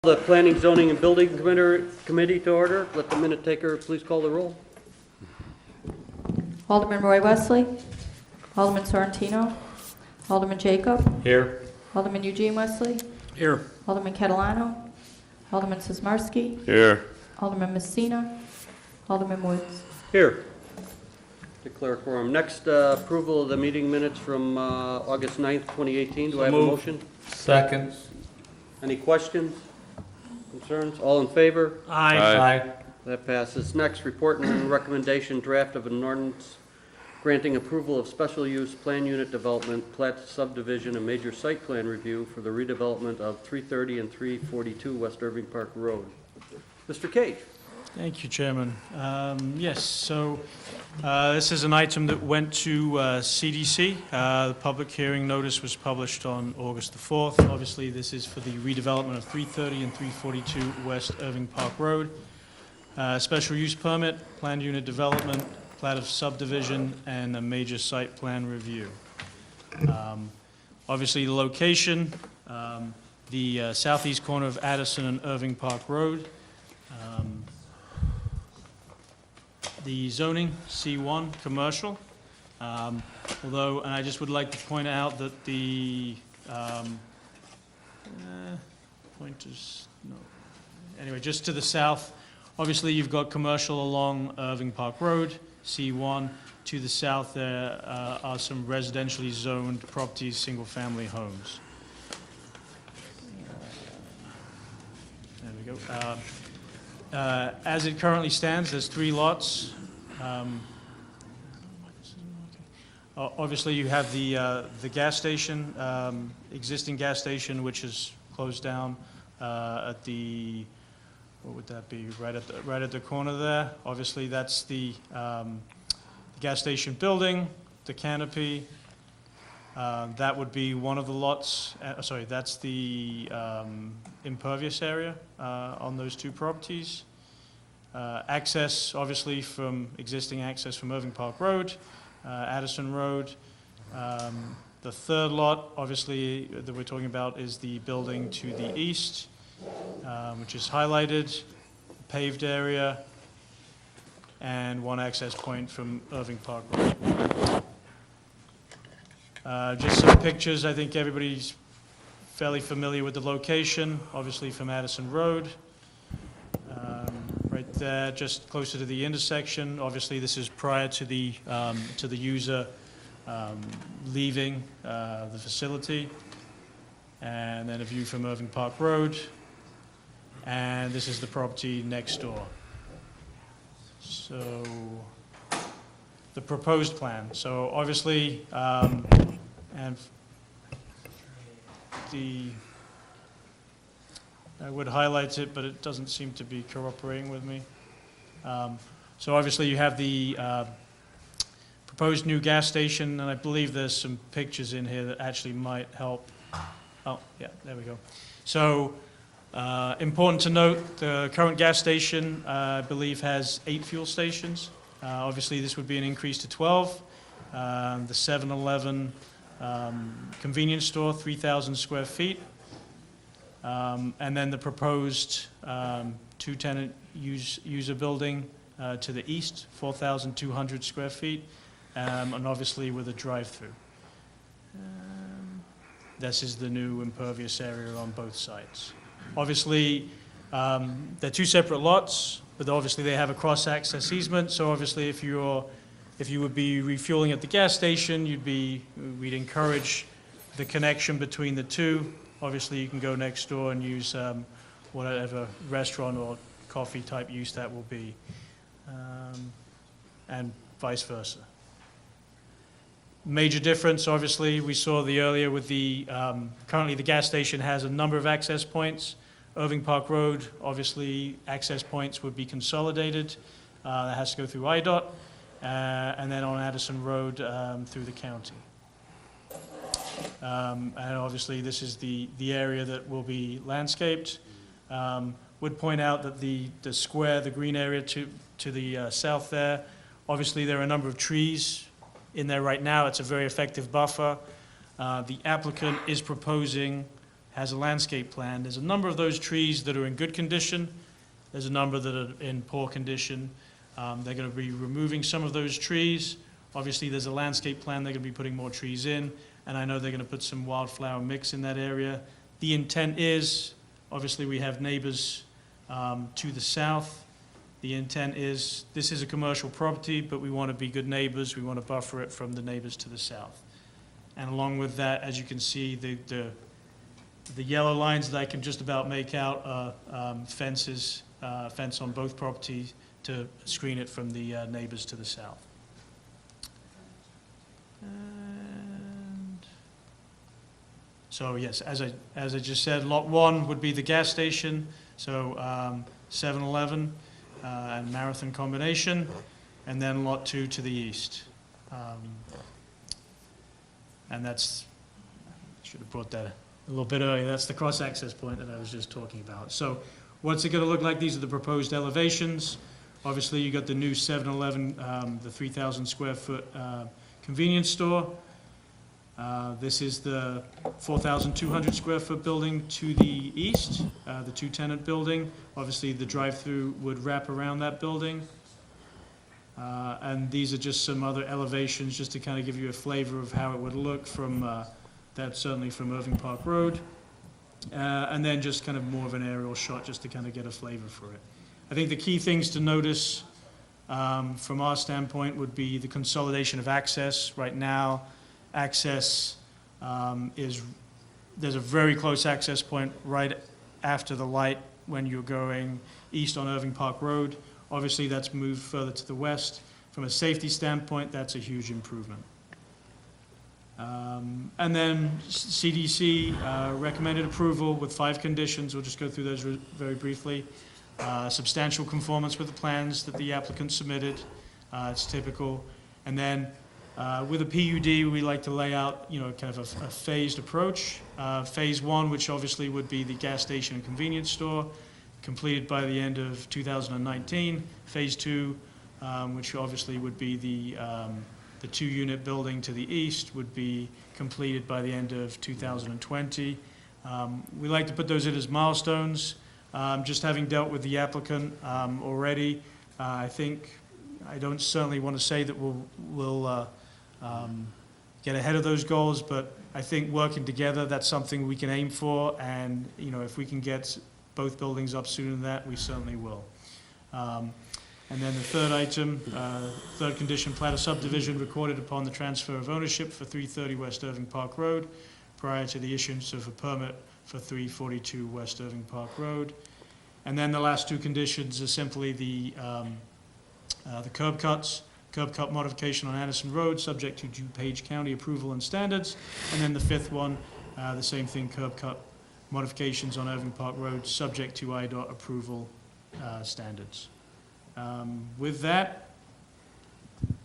The Planning, Zoning, and Building Committee to order. Let the minute taker please call the roll. Alderman Roy Wesley. Alderman Sorrentino. Alderman Jacob. Here. Alderman Eugene Wesley. Here. Alderman Catalano. Alderman Sismarski. Here. Alderman Messina. Alderman Woods. Here. Declare quorum. Next, approval of the meeting minutes from August 9th, 2018. Do I have a motion? Second. Any questions? Concerns? All in favor? Aye. That passes. Next, report and recommendation draft of an ordinance granting approval of special use plan unit development, plat subdivision, and major site plan review for the redevelopment of 330 and 342 West Irving Park Road. Mr. Cage. Thank you, Chairman. Yes, so this is an item that went to CDC. The public hearing notice was published on August the 4th. Obviously, this is for the redevelopment of 330 and 342 West Irving Park Road. Special use permit, planned unit development, plat of subdivision, and a major site plan review. Obviously, the location, the southeast corner of Addison and Irving Park Road. The zoning, C1, commercial. Although, and I just would like to point out that the pointers, no. Anyway, just to the south, obviously you've got commercial along Irving Park Road, C1. To the south there are some residentially zoned properties, single-family homes. There we go. As it currently stands, there's 3 lots. Obviously, you have the gas station, existing gas station, which is closed down at the, what would that be? Right at the corner there. Obviously, that's the gas station building, the canopy. That would be one of the lots. Sorry, that's the impervious area on those 2 properties. Access, obviously, from existing access from Irving Park Road, Addison Road. The 3rd lot, obviously, that we're talking about is the building to the east, which is highlighted, paved area, and 1 access point from Irving Park Road. Just some pictures. I think everybody's fairly familiar with the location, obviously from Addison Road. Right there, just closer to the intersection. Obviously, this is prior to the user leaving the facility. And then a view from Irving Park Road. And this is the property next door. So, the proposed plan. So, obviously, and I would highlight it, but it doesn't seem to be cooperating with me. So obviously you have the proposed new gas station, and I believe there's some pictures in here that actually might help. Oh, yeah, there we go. So important to note, the current gas station, I believe, has 8 fuel stations. Obviously this would be an increase to 12. The 7-Eleven convenience store, 3,000 square feet. And then the proposed 2-tenant user building to the east, 4,200 square feet, and obviously with a drive-through. This is the new impervious area on both sides. Obviously, they're 2 separate lots, but obviously they have a cross-access easement, so obviously if you would be refueling at the gas station, we'd encourage the connection between the 2. Obviously, you can go next door and use whatever restaurant or coffee type use that will be, and vice versa. Major difference, obviously, we saw earlier with the, currently the gas station has a number of access points. Irving Park Road, obviously, access points would be consolidated. That has to go through IDOT, and then on Addison Road through the county. And obviously this is the area that will be landscaped. Would point out that the square, the green area to the south there, obviously there are a number of trees in there right now. It's a very effective buffer. The applicant is proposing has a landscape plan. There's a number of those trees that are in good condition. There's a number that are in poor condition. They're going to be removing some of those trees. Obviously, there's a landscape plan. They're going to be putting more trees in, and I know they're going to put some wildflower mix in that area. The intent is, obviously, we have neighbors to the south. The intent is, this is a commercial property, but we want to be good neighbors. We want to buffer it from the neighbors to the south. And along with that, as you can see, the yellow lines that I can just about make out are fences, fence on both properties to screen it from the neighbors to the south. And so yes, as I just said, Lot 1 would be the gas station, so 7-Eleven and Marathon combination, and then Lot 2 to the east. And that's, I should have brought that a little bit earlier, that's the cross-access point that I was just talking about. So what's it going to look like? These are the proposed elevations. Obviously, you got the new 7-Eleven, the 3,000 square foot convenience store. This is the 4,200 square foot building to the east, the two-tenant building. Obviously, the drive-through would wrap around that building. And these are just some other elevations, just to kind of give you a flavor of how it would look from, that's certainly from Irving Park Road. And then just kind of more of an aerial shot, just to kind of get a flavor for it. I think the key things to notice from our standpoint would be the consolidation of access. Right now, access there's a very close access point right after the light when you're going east on Irving Park Road. Obviously, that's moved further to the west. From a safety standpoint, that's a huge improvement. And then CDC recommended approval with 5 conditions. We'll just go through those very briefly. Substantial conformance with the plans that the applicant submitted. It's typical. And then with a PUD, we like to lay out, kind of a phased approach. Phase 1, which obviously would be the gas station and convenience store, completed by the end of 2019. Phase 2, which obviously would be the 2-unit building to the east, would be completed by the end of 2020. We like to put those in as milestones. Just having dealt with the applicant already, I think I don't certainly want to say that we'll get ahead of those goals, but I think working together, that's something we can aim for, and if we can get both buildings up sooner than that, we certainly will. And then the third item, third condition, plat of subdivision recorded upon the transfer of ownership for 330 West Irving Park Road prior to the issuance of a permit for 342 West Irving Park Road. And then the last 2 conditions are simply the curb cut modification on Addison Road, subject to DuPage County approval and standards. And then the 5th one, the same thing, curb cut modifications on Irving Park Road, subject to IDOT approval standards. With that,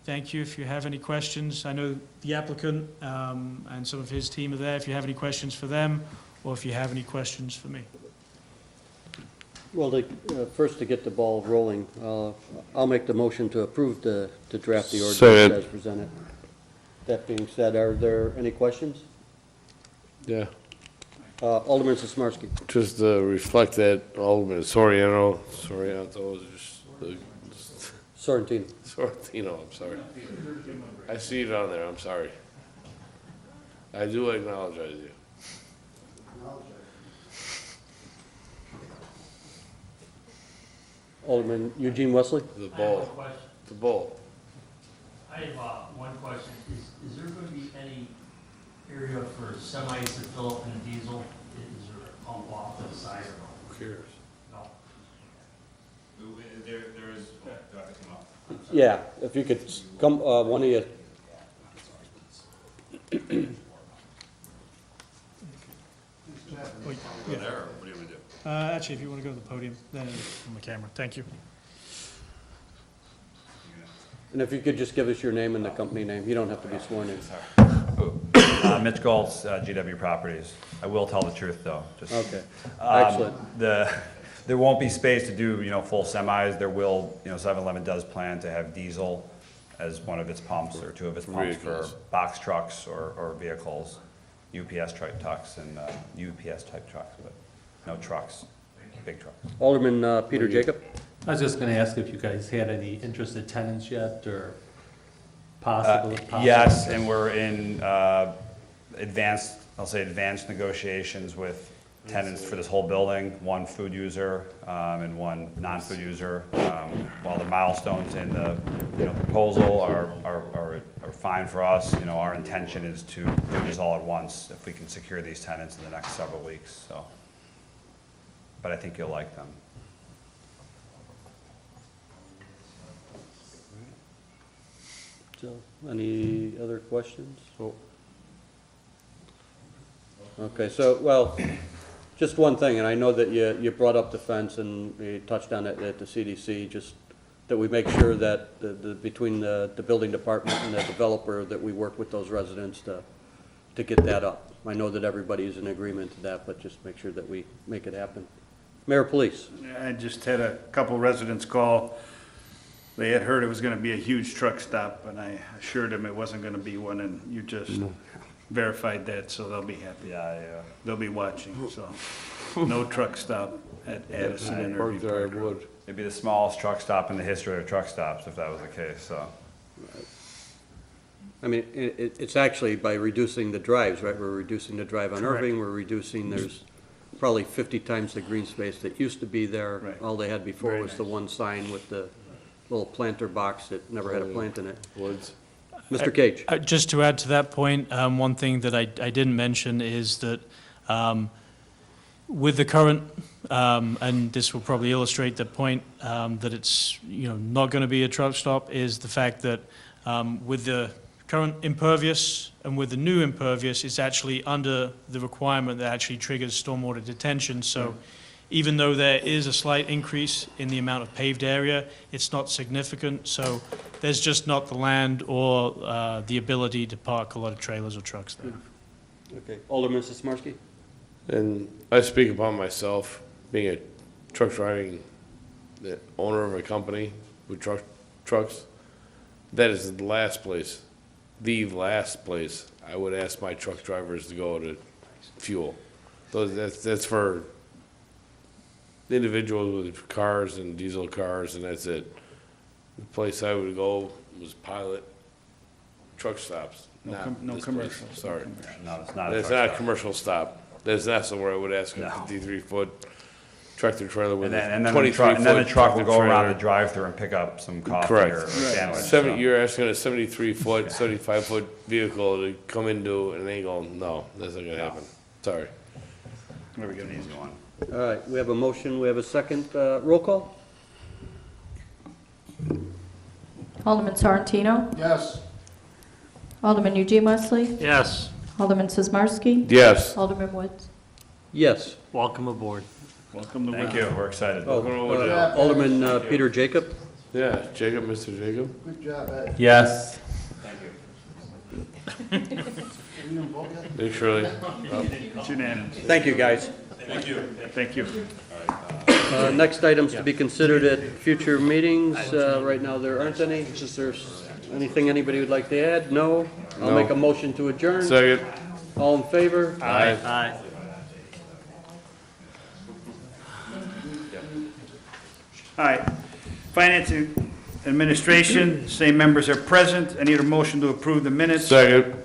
thank you. If you have any questions, I know the applicant and some of his team are there. If you have any questions for them, or if you have any questions for me. Well, first to get the ball rolling, I'll make the motion to approve to draft the ordinance as presented. That being said, are there any questions? Yeah, Alderman Sismarski. just to reflect that, Alderman Soriano Sorrentino, I'm sorry. I see it on there, I'm sorry. I do acknowledge you. Alderman Eugene Wesley. The I have a bull, question. the bull. I have one question. Is there going to be any area for semis to fill up in a diesel? Is there a pump off to the side or no? Who cares? No. There is, do I have to come up? Yeah, if you could come, one of you. Yeah. There, or what do you want to do? Actually, if you want to go to the podium, then on the camera. Thank you. And if you could just give us your name and the company name. You don't have to be sworn in. Mitch Galtz, GW Properties. I will tell the truth, though. Just, Okay, excellent. there won't be space to do, full semis. There will, 7-Eleven does plan to have diesel as one of its pumps or 2 of its pumps Vehicles. for box trucks or vehicles. UPS type trucks and UPS type trucks, but no trucks, big trucks. Alderman Peter Jacob? I was just gonna ask if you guys had any interested tenants yet, or possible? Yes, and we're in advanced, I'll say advanced negotiations with tenants for this whole building, one food user and one non-food user. While the milestones in the, proposal are fine for us, our intention is to do this all at once if we can secure these tenants in the next several weeks, so. But I think you'll like them. So, any other questions? Okay, so, well, just one thing, and I know that you brought up the fence and you touched on it at the CDC, just that we make sure that between the building department and the developer, that we work with those residents to get that up. I know that everybody's in agreement to that, but just make sure that we make it happen. Mayor Police. I just had a couple residents call. They had heard it was gonna be a huge truck stop, and I assured them it wasn't gonna be one, and you just verified that, so they'll be happy. Yeah, They'll be watching, so. No truck stop at Addison and Park Irving Drive Park. would. it'd be the smallest truck stop in the history of truck stops if that was the case, so. I mean, it's actually by reducing the drives, right? We're reducing the drive on Correct. Irving, we're reducing, there's probably 50 times the green space that used to be there. Right. All they had before Very was the nice. one sign with the little planter box that never had a plant in it. Woods. Mr. Cage? Just to add to that point, one thing that I didn't mention is that with the current, and this will probably illustrate the point, that it's, not going to be a truck stop, is the fact that with the current impervious and with the new impervious, it's actually under the requirement that actually triggers stormwater detention. So even though there is a slight increase in the amount of paved area, it's not significant. So there's just not the land or the ability to park a lot of trailers or trucks there. Okay. Alderman Sismarski? And I speak upon myself, being a truck driving, the owner of a company with trucks. That is the last place I would ask my truck drivers to go to fuel. So that's for individuals with cars and diesel cars, and that's it. The place I would go was Pilot truck stops. No not com- no this commercial. place. Sorry. No, it's not a That's truck not a stop. commercial stop. That's not somewhere I would ask a No. 53-foot tractor trailer with And a then the truck, 23-foot truck will go around trailer. the drive-through and pick up some coffee Correct. or a sandwich. so. You're asking a 73-foot, 75-foot vehicle to come into an angle, no, that's not gonna happen. Sorry. There we go, an easy one. All right, we have a motion, we have a second. Roll call? Alderman Sorrentino? Yes. Alderman Eugene Wesley? Yes, Alderman Sismarski? Yes. Alderman Woods? Yes. welcome aboard. Welcome to Thank Windsor. you, we're excited. Oh, Yeah. Alderman Peter Jacob? Yeah, Jacob, Mr. Jacob? Good job, Ed. Yes. Nick Shirley? It's unanimous. Thank you, guys. Thank you. Next items to be considered at future meetings. Right now, there aren't any. Is there anything anybody would like to add? No? I'll No. make a motion to adjourn. Second. All in favor? Aye. All right. Finance and Administration, same members are present. I need a motion to approve the minutes Second.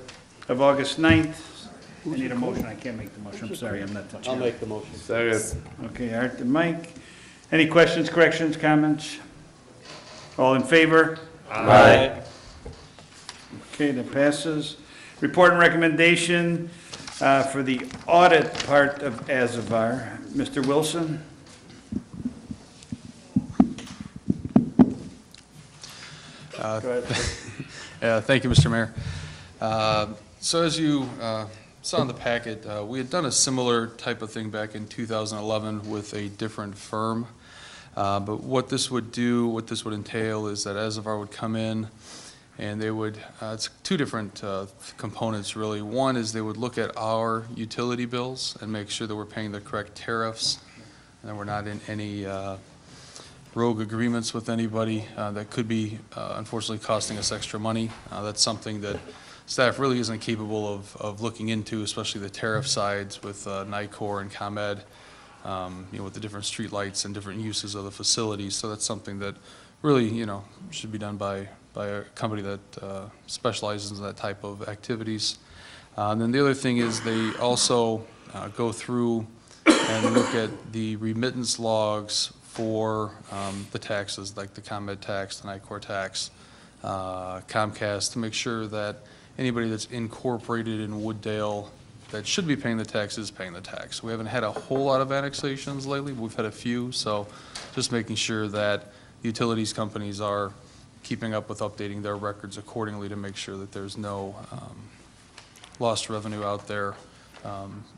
of August 9th. I need a motion. I can't make the motion. I'm sorry, I'm not the I'll chair. make the motion. Second. Okay, Art and Mike. Any questions, corrections, comments? All in favor? Aye. Okay, that passes. Report and recommendation for the audit part of Azavar. Mr. Wilson? Go ahead. Thank you, Mr. Mayor. So as you saw in the packet, we had done a similar type of thing back in 2011 with a different firm. But what this would do, what this would entail is that Azavar would come in and they would, it's two different components really. One is they would look at our utility bills and make sure that we're paying the correct tariffs and that we're not in any rogue agreements with anybody that could be unfortunately costing us extra money. That's something that staff really isn't capable of looking into, especially the tariff sides with NICOR and ComEd, with the different streetlights and different uses of the facilities. So that's something that really, should be done by a company that specializes in that type of activities. And then the other thing is they also go through and look at the remittance logs for the taxes, like the ComEd tax, the NICOR tax, Comcast, to make sure that anybody that's incorporated in Wooddale that should be paying the tax is paying the tax. We haven't had a whole lot of annexations lately, but we've had a few, so just making sure that utilities companies are keeping up with updating their records accordingly to make sure that there's no lost revenue out there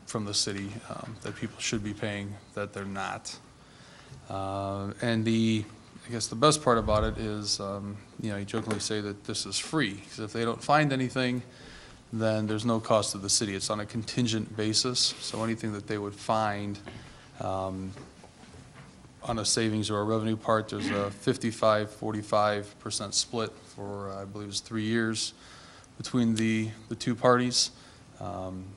from the city that people should be paying that they're not. And I guess the best part about it is, you jokingly say that this is free, because if they don't find anything, then there's no cost to the city. It's on a contingent basis, so anything that they would find on a savings or a revenue part, there's a 55-45% split for, I believe it's 3 years between the two parties.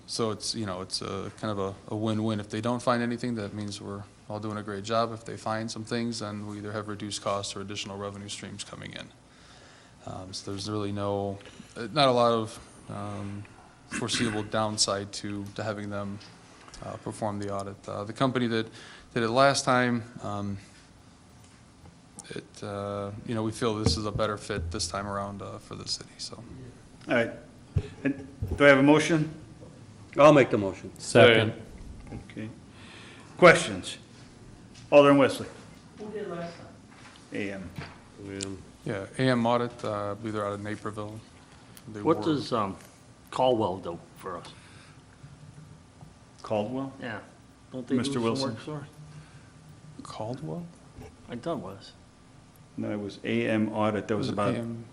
So it's, it's a kind of a win-win. If they don't find anything, that means we're all doing a great job. If they find some things, then we either have reduced costs or additional revenue streams coming in. So there's really not a lot of foreseeable downside to having them perform the audit. The company that did it last time, we feel this is a better fit this time around for the city. So, All right. And do I have a motion? I'll make the motion. Second. Okay. Questions? Alderman Wesley. Who did last time? AM. yeah, AM Audit, I believe they're out of Naperville. They What were- does Caldwell do for us? Caldwell? Yeah. Don't they do Mr. some Wilson. work for us? Caldwell? I thought it was. No, it was AM Audit. That was about, AM?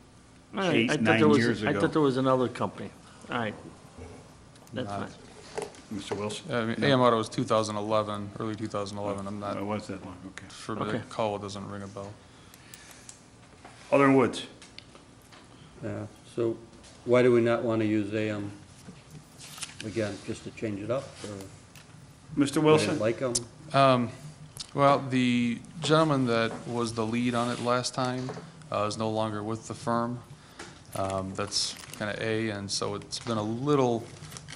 All right, 8, I thought 9 there was- years I ago. thought there was another company. All right. That's Not- fine. Mr. Wilson? I mean, AM Auto was 2011, early 2011. I'm Oh, it not was that long, okay. sure, Okay. but Caldwell doesn't ring a bell. Alderman Woods. Yeah, so why do we not want to use AM again, just to change it up? Or Mr. we Wilson? didn't like them? Well, the gentleman that was the lead on it last time is no longer with the firm. That's kind of and so it's been a little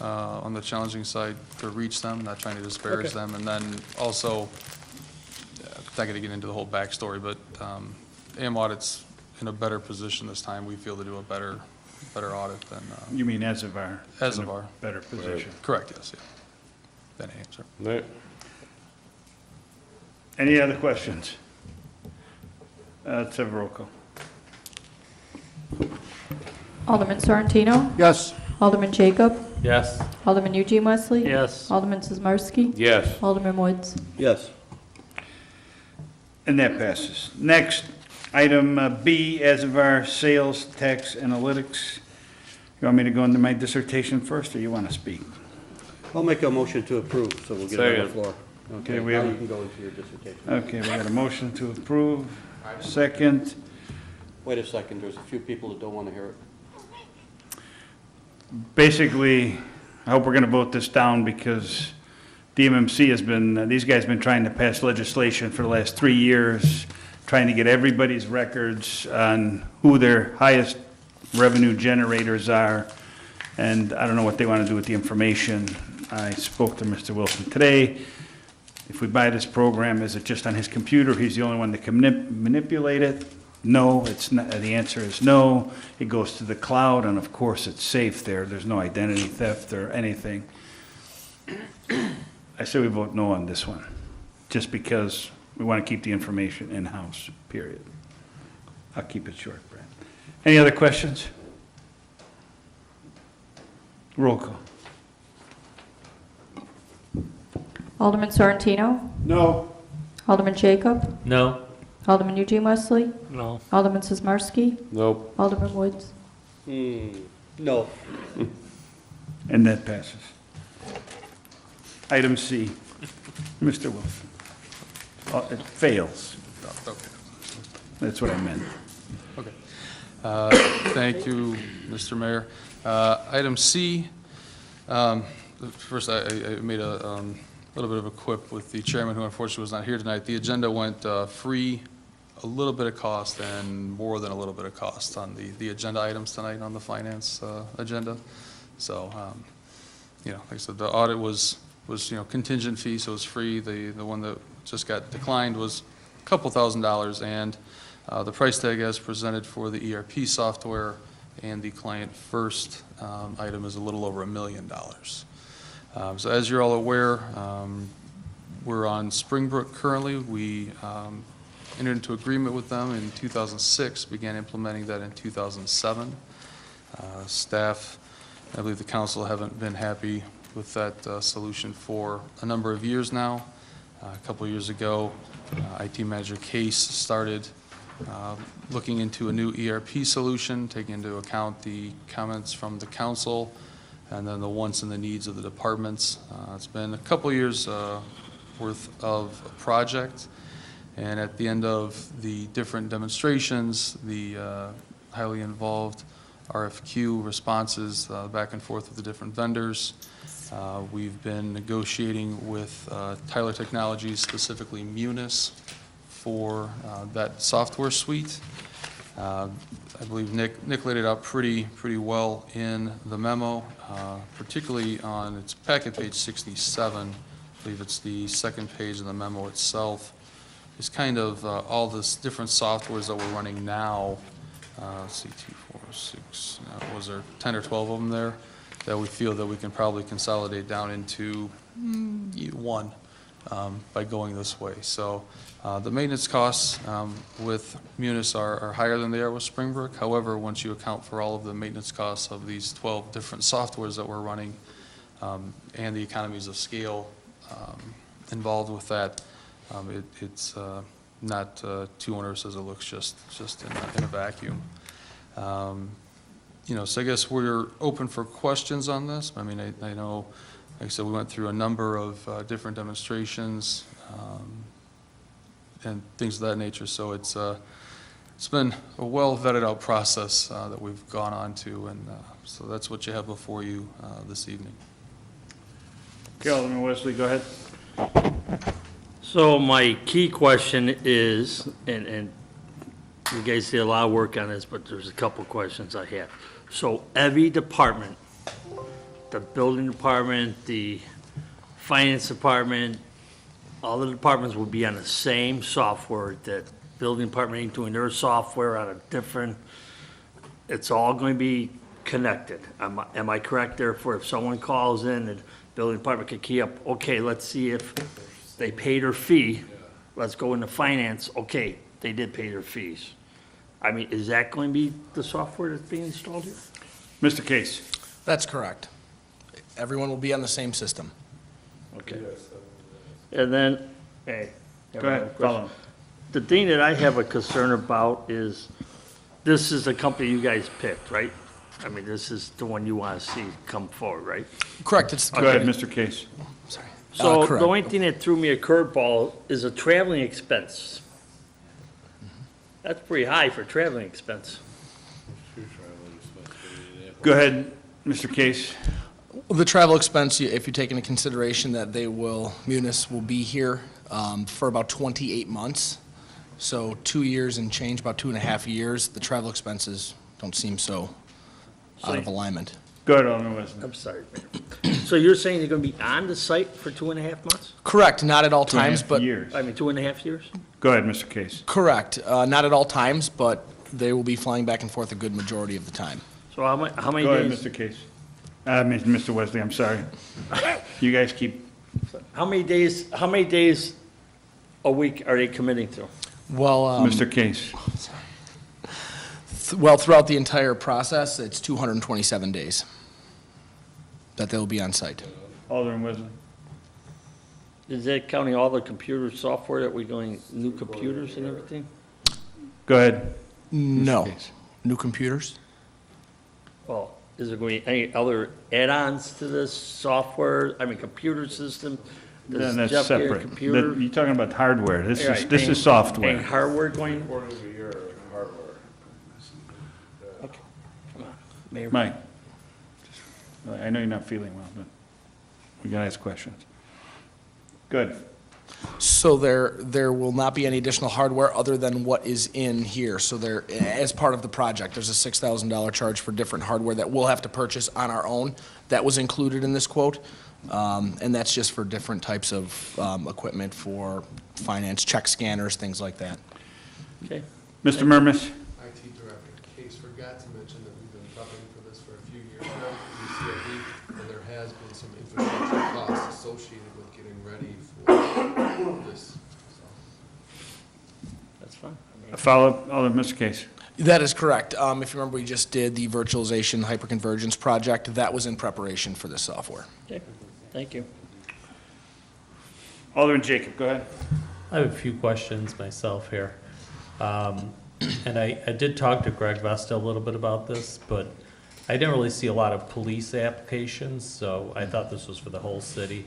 on the challenging side to reach them, not trying to disparage Okay. them. And then also, not going to get into the whole backstory, but AM Audit's in a better position this time. We feel to do a better audit than, You mean as of our? As in of a our. Better position. Correct, yes, yeah. Than AM, sir. Right. Any other questions? Let's have a roll call. Alderman Sorrentino? Yes. Alderman Jacob? Yes. Alderman Eugene Wesley? Yes. Alderman Sizmarsky? Yes. Alderman Woods? Yes. And that passes. Next, item B, as of our sales tax analytics. You want me to go into my dissertation first, or you want to speak? I'll make a motion to approve, so we'll get it on the Second. floor. Okay, Okay, we now have- you can go into your dissertation. Okay, we got a motion to approve. Second. Wait a second, there's a few people that don't want to hear it. Basically, I hope we're going to vote this down because DMMC has been, these guys have been trying to pass legislation for the last 3 years, trying to get everybody's records on who their highest revenue generators are, and I don't know what they want to do with the information. I spoke to Mr. Wilson today. If we buy this program, is it just on his computer? He's the only one that can manipulate it? No, it's not, the answer is no. It goes to the cloud, and of course, it's safe there. There's no identity theft or anything. I say we vote no on this one, just because we want to keep the information in-house, period. I'll keep it short, Brad. Any other questions? Roll call. Alderman Sorrentino? No. Alderman Jacob? No. Alderman Eugene Wesley? No. Alderman Sizmarsky? Nope. Alderman Woods? No. And that passes. Item C, Mr. Wilson. It fails. Okay. That's what I meant. Okay. Thank you, Mr. Mayor. Item C, first, I made a little bit of a quip with the chairman, who unfortunately was not here tonight. The agenda went free, a little bit of cost, and more than a little bit of cost on the agenda items tonight on the finance agenda. So, like I said, the audit was contingent fee, so it was free. The one that just got declined was a couple $1,000s, and the price tag as presented for the ERP software and the client first item is a little over $1 million. So as you're all aware, we're on Springbrook currently. We entered into agreement with them in 2006, began implementing that in 2007. Staff, I believe the council haven't been happy with that solution for a number of years now. A couple of years ago, IT manager Case started looking into a new ERP solution, taking into account the comments from the council and then the wants and the needs of the departments. It's been a couple of years worth of a project, and at the end of the different demonstrations, the highly involved RFQ responses back and forth with the different vendors, we've been negotiating with Tyler Technologies, specifically Munis, for that software suite. I believe Nick laid it out pretty well in the memo, particularly on its packet page 67. I believe it's the second page of the memo itself. It's kind of all this different softwares that we're running now. Let's see, 2, 4, 6. Was there 10 or 12 of them there that we feel that we can probably consolidate down into one by going this way? So the maintenance costs with Munis are higher than they are with Springbrook. However, once you account for all of the maintenance costs of these 12 different softwares that we're running and the economies of scale involved with that, it's not too onerous as it looks just in a vacuum. So I guess we're open for questions on this. I mean, I know, like I said, we went through a number of different demonstrations and things of that nature. So it's been a well vetted out process that we've gone on to, and so that's what you have before you this evening. Okay, Alderman Wesley, go ahead. So my key question is, and you guys did a lot of work on this, but there's a couple questions I have. So every department, the building department, the finance department, all the departments will be on the same software. That building department ain't doing their software on a different, it's all going to be connected. Am I correct? Therefore, if someone calls in, the building department can key up, okay, let's see if they paid their fee. Let's go into finance. Okay, they did pay their fees. I mean, is that going to be the software that's being installed here? Mr. Case. That's correct. Everyone will be on the same system. Okay. And then, hey. Go ahead, follow. The thing that I have a concern about is, this is the company you guys picked, right? I mean, this is the one you want to see come forward, right? Correct. It's Go ahead, Mr. Case. Sorry. So correct. the only thing that threw me a curveball is a traveling expense. That's pretty high for traveling expense. Go ahead, Mr. Case. The travel expense, if you take into consideration that Munis will be here for about 28 months, so 2 years and change, about 2.5 years, the travel expenses don't seem so out of alignment. Go ahead, Alderman Wesley. I'm sorry. So you're saying they're going to be on the site for 2.5 months? Correct, not at all times, but Years. I mean, 2.5 years? Go ahead, Mr. Case. correct, not at all times, but they will be flying back and forth a good majority of the time. So how many Go ahead, days? Mr. Case. Mr. Wesley, I'm sorry. You guys keep, How many days a week are they committing to? Well, Mr. Case. throughout the entire process, it's 227 days that they'll be on site. Alderman Wesley. Is that counting all the computer software that we're going, new computers and everything? Go ahead. No. Case. New computers? Well, is there going to be any other add-ons to this software, I mean, computer system? Does That's Jeff get a separate. computer? You're talking about hardware. This Right, is any software. hardware going? Mike? I know you're not feeling well, but we gotta ask questions. Good. So there will not be any additional hardware other than what is in here. So there, as part of the project, there's a $6,000 charge for different hardware that we'll have to purchase on our own. That was included in this quote. And that's just for different types of equipment for finance, check scanners, things like that. Okay. Mr. Murmas? IT Director Case forgot to mention that we've been prepping for this for a few years now, UCLD, and there has been some infrastructure costs associated with getting ready for this. That's fine. A follow-up, Mr. Case? That is correct. If you remember, we just did the virtualization hyperconvergence project. That was in preparation for this software. Okay, thank you. Alderman Jacob, go ahead. I have a few questions myself here. And I did talk to Greg Vesta a little bit about this, but I didn't really see a lot of police applications, so I thought this was for the whole city.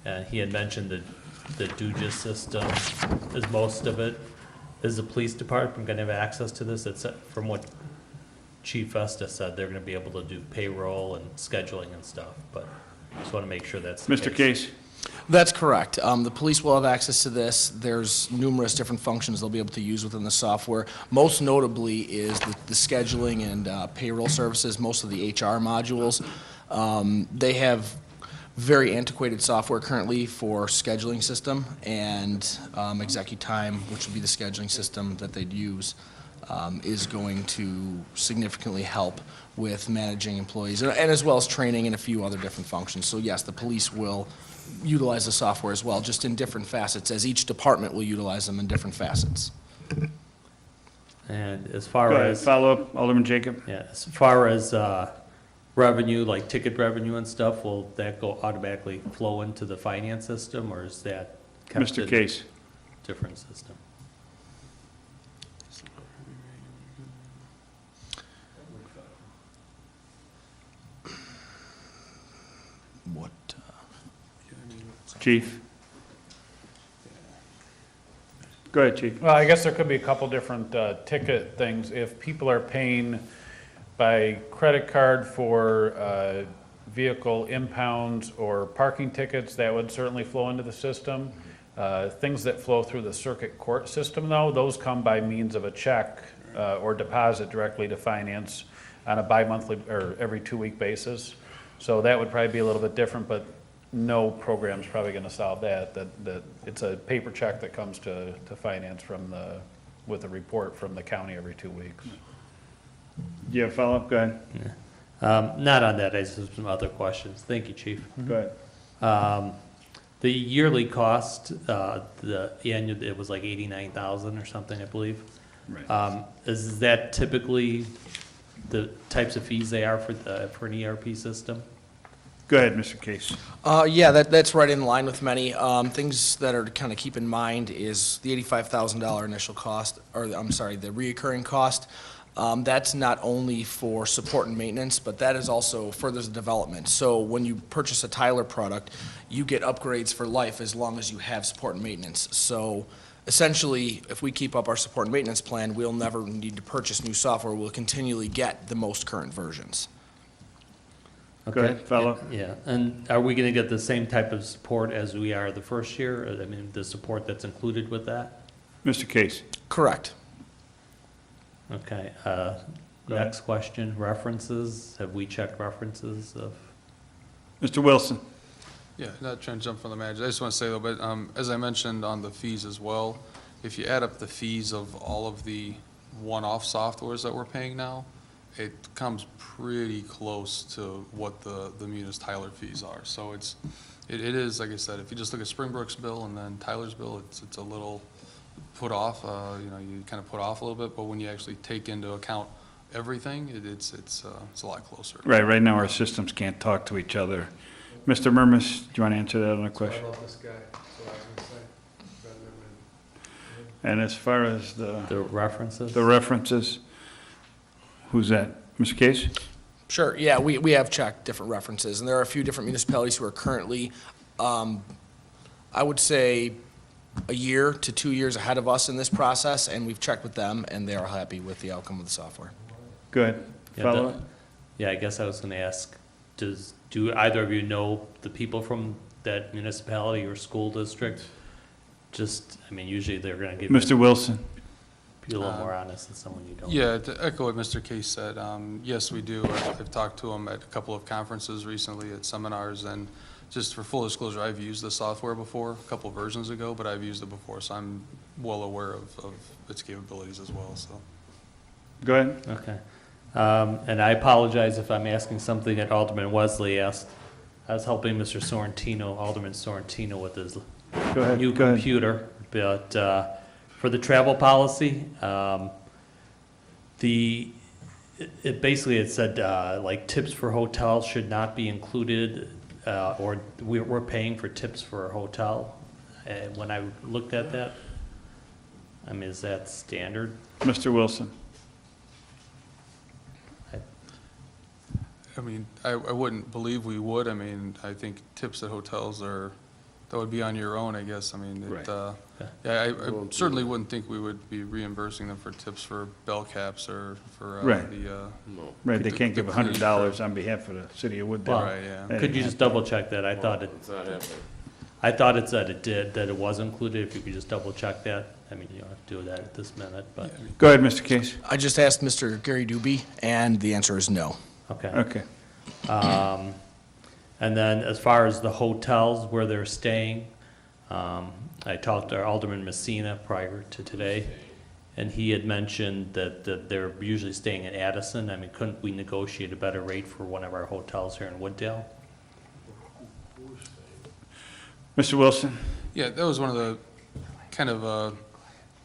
And he had mentioned the DUGIS system is most of it. Is the police department going to have access to this? It's from what Chief Vesta said, they're going to be able to do payroll and scheduling and stuff, but I just want to make sure that's the Mr. Case? That's correct. The police will have access to this. There's numerous different functions they'll be able to use within the software. Most notably is the scheduling and payroll services, most of the HR modules. They have very antiquated software currently for scheduling system, and ExecuTime, which would be the scheduling system that they'd use, is going to significantly help with managing employees, and as well as training and a few other different functions. So yes, the police will utilize the software as well, just in different facets, as each department will utilize them in different facets. And as far Go ahead, as follow-up, Alderman Jacob? yeah, as far as revenue, like ticket revenue and stuff, will that go automatically flow into the finance system, or is that kept Mr. in Case? a different system? What? Chief? Go ahead, Chief. Well, I guess there could be a couple different ticket things. If people are paying by credit card for vehicle impounds or parking tickets, that would certainly flow into the system. Things that flow through the circuit court system, though, those come by means of a check or deposit directly to finance on a bi-monthly or every 2-week basis. So that would probably be a little bit different, but no program's probably going to solve that. That it's a paper check that comes to finance from with a report from the county every 2 weeks. Do you have a follow-up? Go ahead. Not on that, I just have some other questions. Thank you, Chief. Go ahead. The yearly cost, the annual, it was like 89,000 or something, I believe. Right. Is that typically the types of fees they are for an ERP system? Go ahead, Mr. Case. Yeah, that's right in line with many. Things that are to kind of keep in mind is the $85,000 initial cost, or I'm sorry, the reoccurring cost. That's not only for support and maintenance, but that is also furthers the development. So when you purchase a Tyler product, you get upgrades for life as long as you have support and maintenance. So essentially, if we keep up our support and maintenance plan, we'll never need to purchase new software. We'll continually get the most current versions. Go ahead, follow. Yeah, and are we going to get the same type of support as we are the first year? I mean, the support that's included with that? Mr. Case. Correct. Okay, Go next question, references. Have we checked references of? Mr. Wilson. Yeah, not trying to jump from the manager. I just want to say though, but as I mentioned on the fees as well, if you add up the fees of all of the one-off softwares that we're paying now, it comes pretty close to what the Munis Tyler fees are. So it is, like I said, if you just look at Springbrook's bill and then Tyler's bill, it's a little put off, you kind of put off a little bit, but when you actually take into account everything, it's a lot closer. Right now our systems can't talk to each other. Mr. Murmas, do you want to answer that other question? I love this guy, that's what I was gonna say. Rather than- And as far as The references? the references, who's that? Mr. Case? Sure, yeah, we have checked different references, and there are a few different municipalities who are currently, I would say, a year to 2 years ahead of us in this process, and we've checked with them, and they are happy with the outcome of the software. Go ahead. Yeah, Follow up? Yeah, I guess I was gonna ask, do either of you know the people from that municipality or school district? Just, I mean, usually they're gonna give you Mr. Wilson? be a little more honest than someone you don't. Yeah, to echo what Mr. Case said, yes, we do. I've talked to him at a couple of conferences recently, at seminars, and just for full disclosure, I've used the software before, a couple versions ago, but I've used it before, so I'm well aware of its capabilities as well, so. Go ahead. Okay. And I apologize if I'm asking something that Alderman Wesley asked. I was helping Mr. Sorrentino, Alderman Sorrentino, with his Go ahead. new Go ahead. computer. But for the travel policy, it basically, it said, like, tips for hotels should not be included, or we're paying for tips for a hotel. And when I looked at that, I mean, is that standard? Mr. Wilson? I mean, I wouldn't believe we would. I mean, I think tips at hotels that would be on your own, I guess. I mean, Right. yeah, I certainly wouldn't think we would be reimbursing them for tips for bell caps or for Right. the, Right, they can't give the $100 on behalf of the city of Wooddale. Well, right, yeah. Could you just double check that? I thought It's not happening. it said it did, that it was included. If you could just double check that. I mean, you don't have to do that at this minute, but, Go ahead, Mr. Case. I just asked Mr. Gary Doobie, and the answer is no. okay. Okay. And then as far as the hotels where they're staying, I talked to Alderman Messina prior to today, and he had mentioned that they're usually staying in Addison. I mean, couldn't we negotiate a better rate for one of our hotels here in Wooddale? Mr. Wilson? Yeah, that was one of the kind of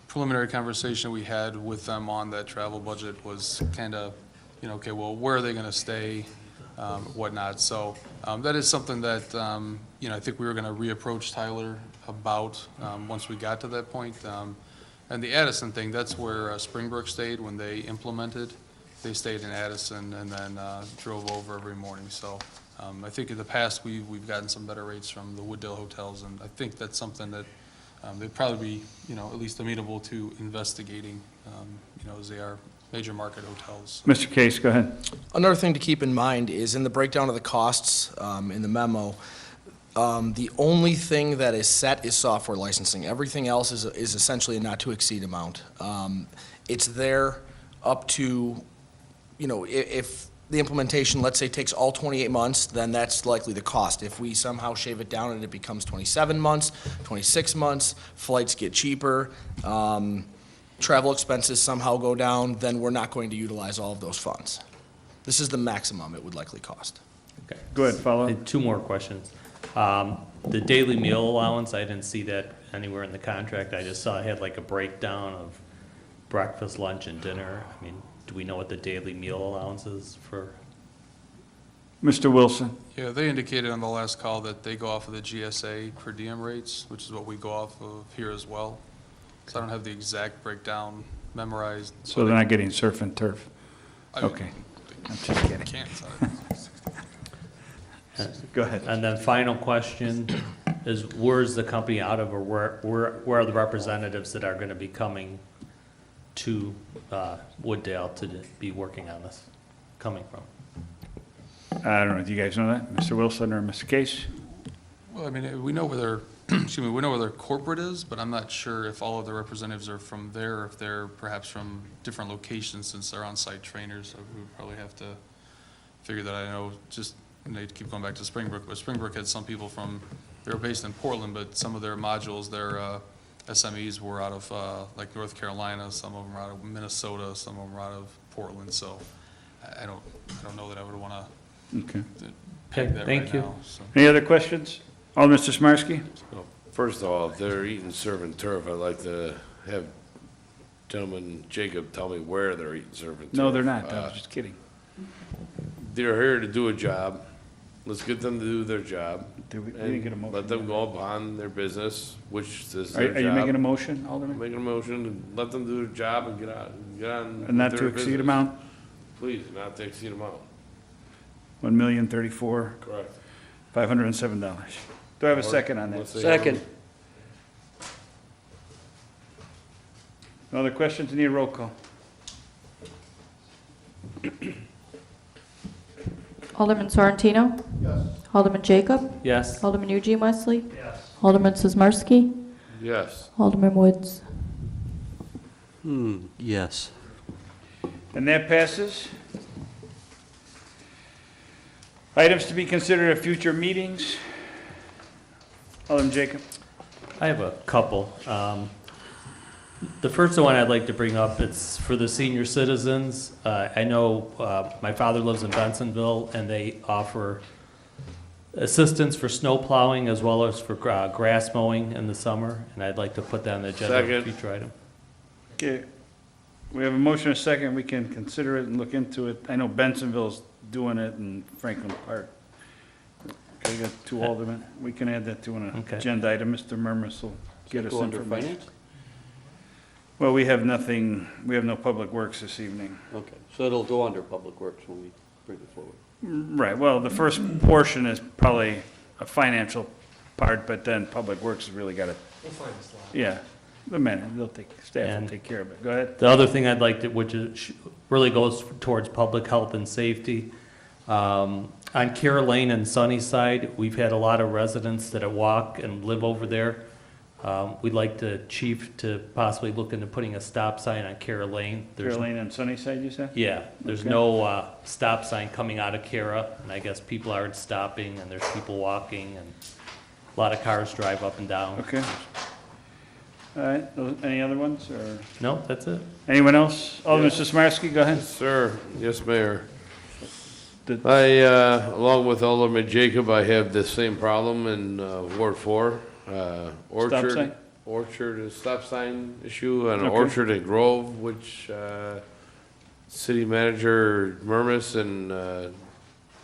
preliminary conversation we had with them on that travel budget was kind of, okay, well, where are they going to stay, whatnot. So that is something that, I think we were going to reapproach Tyler about once we got to that point. And the Addison thing, that's where Springbrook stayed when they implemented. They stayed in Addison and then drove over every morning. So I think in the past, we've gotten some better rates from the Wooddale hotels, and I think that's something that they'd probably be, at least amenable to investigating, as they are major market hotels. Mr. Case, go ahead. Another thing to keep in mind is in the breakdown of the costs in the memo, the only thing that is set is software licensing. Everything else is essentially a not-to-exceed amount. It's there up to, if the implementation, let's say, takes all 28 months, then that's likely the cost. If we somehow shave it down and it becomes 27 months, 26 months, flights get cheaper, travel expenses somehow go down, then we're not going to utilize all of those funds. This is the maximum it would likely cost. Okay. Go ahead, follow up. Two more questions. The daily meal allowance, I didn't see that anywhere in the contract. I just saw it had like a breakdown of breakfast, lunch, and dinner. I mean, do we know what the daily meal allowance is for? Mr. Wilson? Yeah, they indicated on the last call that they go off of the GSA per diem rates, which is what we go off of here as well. So I don't have the exact breakdown memorized. So they're not getting surf and turf? I mean, Okay. I'm just kidding. Can't, so. Go ahead. And then final question is, where's the company out of, or where are the representatives that are gonna be coming to Wooddale to be working on this, coming from? I don't know, do you guys know that? Mr. Wilson or Mr. Case? Well, I mean, we know where their, we know where their corporate is, but I'm not sure if all of the representatives are from there, or if they're perhaps from different locations, since they're on-site trainers, so we would probably have to figure that out. I know, just, and they keep going back to Springbrook, but Springbrook had some people from, they were based in Portland, but some of their modules, their SMEs were out of, like, North Carolina, some of them were out of Minnesota, some of them were out of Portland, so I don't know that I would want to Okay. peg that Thank right you. now, so. Any other questions? Alderman Sismarski? First of all, if they're eating surf and turf, I'd like to have gentleman Jacob tell me where they're eating surf and turf. No, they're not, I was just kidding. They're here to do a job. Let's get them to do their job. We didn't get a motion. Let them go upon their business, which is their job. Are you making a motion, Alderman? Making a motion, and let them do their job and get on. And not with to their exceed business. amount? Please, not to exceed amount. $1,034,507. Correct. Do I have a second on that? Unless they Second. No other questions? Need a roll call. Alderman Sorrentino? Yes. Alderman Jacob? Yes. Alderman Eugene Wesley? Yes. Alderman Sizmarsky? Yes. Alderman Woods? Yes. And that passes. Items to be considered at future meetings. Alderman Jacob. I have a couple. The first one I'd like to bring up, it's for the senior citizens. I know my father lives in Bensonville, and they offer assistance for snow plowing as well as for grass mowing in the summer, and I'd like to put that on the agenda as a Second. future item. Okay, we have a motion and a second, we can consider it and look into it. I know Bensonville's doing it in Franklin Park. Okay, got two aldermen, we can add that to an Okay. agenda item, Mr. Murmas will get us Go under information. finance? Well, we have nothing, we have no public works this evening. Okay, so it'll go under Public Works when we bring it forward. Right, well, the first portion is probably a financial part, but then Public Works has really got to, We'll find a slot. yeah, the minute, they'll take, staff will And- take care of it. Go ahead. The other thing I'd like to, which is, really goes towards public health and safety. On Kara Lane and Sunnyside, we've had a lot of residents that walk and live over there. We'd like the chief to possibly look into putting a stop sign on Kara Lane. There's- Carolina and Sunnyside, you said? Yeah, there's Okay. no stop sign coming out of Kara, and I guess people aren't stopping, and there's people walking, and a lot of cars drive up and down. Okay. All right, any other ones, or No, that's it. anyone else? Alderman Sismarski, go ahead. Sir, yes, Mayor. The- I, along with Alderman Jacob, I have the same problem in Ward 4. Orchard. sign? Orchard is stop sign issue on Okay. Orchard and Grove, which City Manager Murmas and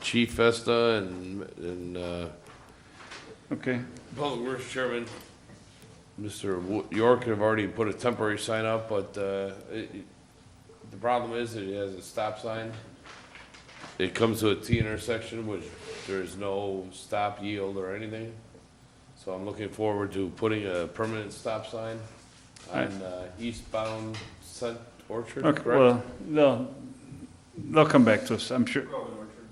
Chief Festa and Okay, Public Works Chairman Mr. York have already put a temporary sign up, but the problem is that it has a stop sign. It comes to a T intersection, which there's no stop, yield, or anything. So I'm looking forward to putting a permanent stop sign on eastbound Orchard, okay, correct? well, they'll come back to us, I'm sure.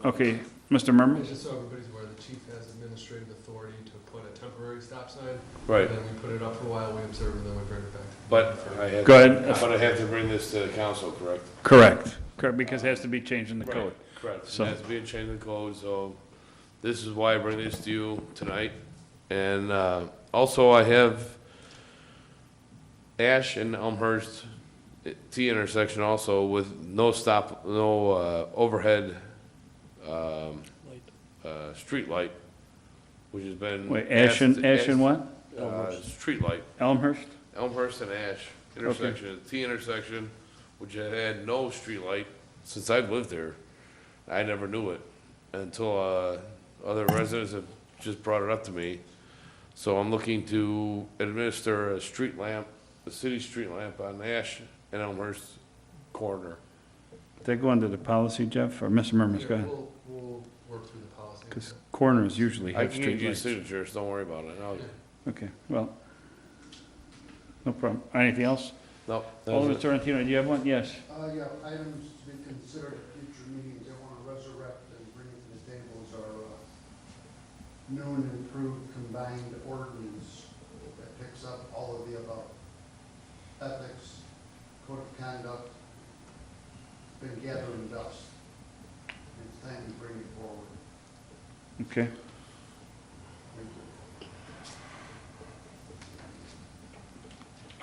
Okay, Mr. Murmas? Just so everybody's aware, the chief has administrative authority to put a temporary stop sign. Right. And then we put it up for a while, we observe, and then we bring it back. But I have. Go ahead. But I have to bring this to the council, correct? Correct, because it has to be changed in the Right, code. correct. So- It has to be a change in code, so this is why I bring this to you tonight. And also, I have Ash and Elmhurst T intersection also with no stop, no overhead street light, which has been. Wait, Ash and what? Street light. Elmhurst? Elmhurst and Ash intersection, T intersection, which had had no street light since I've lived there. I never knew it until other residents have just brought it up to me. So I'm looking to administer a street lamp, a city street lamp on Ash and Elmhurst corner. Did that go under the policy, Jeff, or Mr. Murmas, go ahead? We'll work through the policy. Because corners usually I have can give you streetlights. signatures, don't worry about it. Okay, well, no problem. Anything else? No, that Alderman was it. Sorrentino, do you have one? Yes. Yeah, items to be considered at future meetings, I want to resurrect and bring it to the table is our new and improved combined ordinance that picks up all of the above. Ethics, code of conduct, been gathering dust. It's time to bring it forward. Okay. Thank you.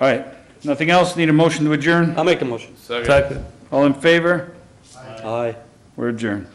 All right, nothing else? Need a motion to adjourn? I'll make the motion. Second. All in favor? Aye. We're adjourned.